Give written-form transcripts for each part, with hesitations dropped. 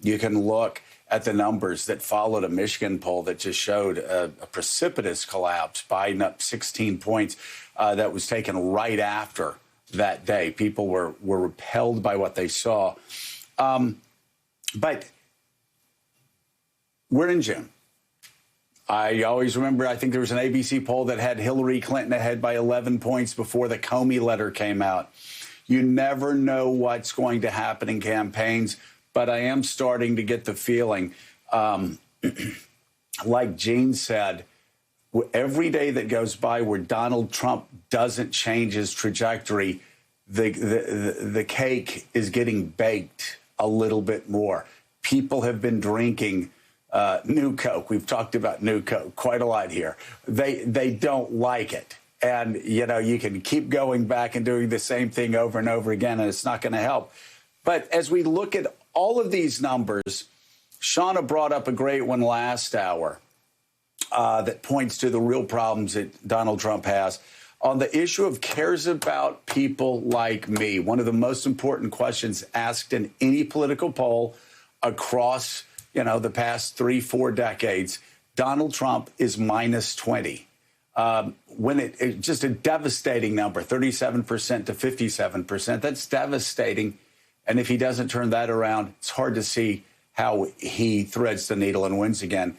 You can look at the numbers that followed a Michigan poll that just showed a precipitous collapse. Biden up 16 points. That was taken right after that day. People were repelled by what they saw. But we're in June. I always remember, I think there was an ABC poll that had Hillary Clinton ahead by 11 points before the Comey letter came out. You never know what's going to happen in campaigns, but I am starting to get the feeling, like Gene said, every day that goes by where Donald Trump doesn't change his trajectory, the cake is getting baked a little bit more. People have been drinking New Coke. We've talked about New Coke quite a lot here. They don't like it. And, you know, you can keep going back and doing the same thing over and over again, and it's not going to help. But as we look at all of these numbers, Shauna brought up a great one last hour that points to the real problems that Donald Trump has. On the issue of cares about people like me, one of the most important questions asked in any political poll across, you know, the past 3-4 decades, Donald Trump is minus 20. When it just a devastating number, 37% to 57%. That's devastating. And if he doesn't turn that around, it's hard to see how he threads the needle and wins again.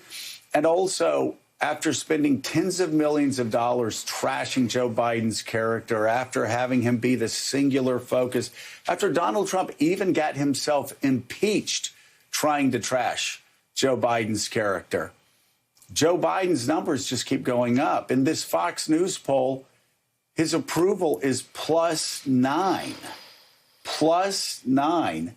And also, after spending tens of millions of dollars trashing Joe Biden's character, after having him be the singular focus, after Donald Trump even got himself impeached trying to trash Joe Biden's character, Joe Biden's numbers just keep going up. In this Fox News poll, his approval is +9. +9.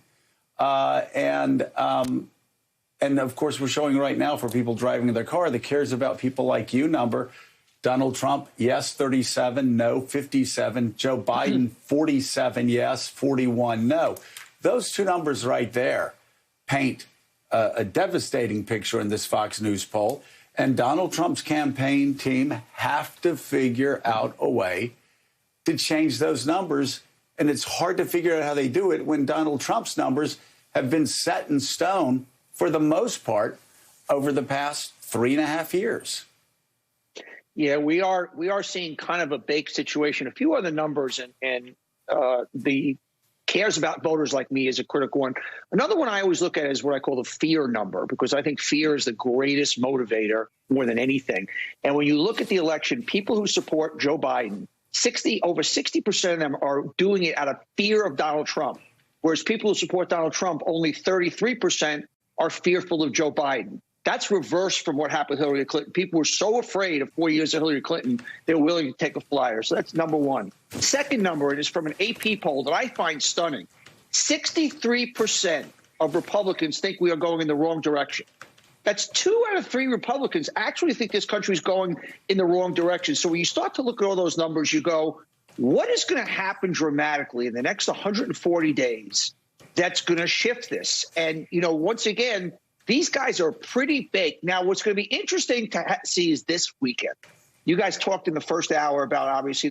And of course, we're showing right now for people driving in their car, the cares about people like you number. Donald Trump, yes, 37, no, 57. Joe Biden, 47, yes, 41, no. Those two numbers right there paint a devastating picture in this Fox News poll. And Donald Trump's campaign team have to figure out a way to change those numbers. And it's hard to figure out how they do it when Donald Trump's numbers have been set in stone for the most part over the past 3.5 years. Yeah, we are seeing kind of a baked situation. A few other numbers and the cares about voters like me is a critical one. Another one I always look at is what I call the fear number, because I think fear is the greatest motivator more than anything. And when you look at the election, people who support Joe Biden, over 60% of them are doing it out of fear of Donald Trump, whereas people who support Donald Trump, only 33% are fearful of Joe Biden. That's reversed from what happened with Hillary Clinton. People were so afraid of 4 years of Hillary Clinton, they were willing to take a flyer. So that's number one. Second number, and is from an AP poll that I find stunning. 63% of Republicans think we are going in the wrong direction. That's 2 out of 3 Republicans actually think this country is going in the wrong direction. So when you start to look at all those numbers, you go, what is going to happen dramatically in the next 140 days that's going to shift this? And, you know, once again, these guys are pretty baked. Now, what's going to be interesting to see is this weekend. You guys talked in the first hour about, obviously,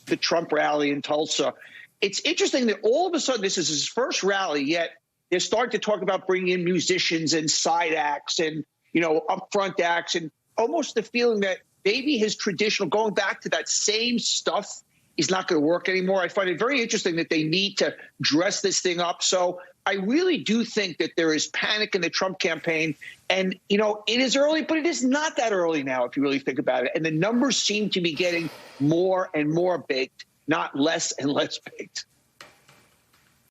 the Trump rally in Tulsa. It's interesting that all of a sudden, this is his first rally, yet they're starting to talk about bringing in musicians and side acts and, you know, upfront acts, and almost the feeling that maybe his traditional, going back to that same stuff, is not going to work anymore. I find it very interesting that they need to dress this thing up. So I really do think that there is panic in the Trump campaign. And, you know, it is early, but it is not that early now, if you really think about it. And the numbers seem to be getting more and more baked, not less and less baked.